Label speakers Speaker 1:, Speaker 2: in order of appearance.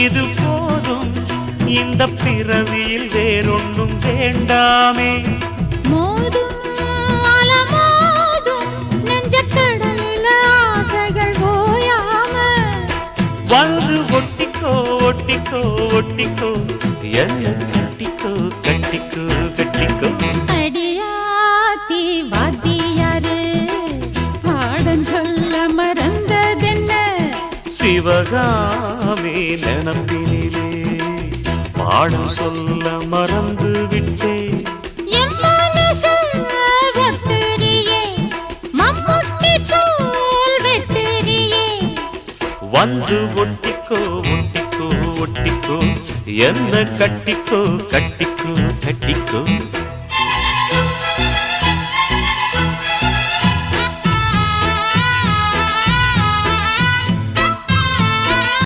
Speaker 1: இது போதும் இந்த பிறவியில் வேறொன்றும் வேண்டாமே.
Speaker 2: மோதும் அலமோதும் நெஞ்சக்கடலில் ஆசைகள் ஓயாம
Speaker 1: வந்து ஒட்டிக்கோ ஒட்டிக்கோ ஒட்டிக்கோ என்ன கட்டிக்கோ கட்டிக்கோ கட்டிக்கோ.
Speaker 2: அடியாத்தி வாத்தியாரு பாடம் சொல்ல மறந்ததென்ன
Speaker 1: சிவகாமி நினப்பினிலே பாடம் சொல்ல மறந்து விட்டேன்.
Speaker 2: என் மனசு ஒட்டுறியே மம்முட்டி போல் வெட்டுறியே
Speaker 1: வந்து ஒட்டிக்கோ ஒட்டிக்கோ ஒட்டிக்கோ என்ன கட்டிக்கோ கட்டிக்கோ கட்டிக்கோ.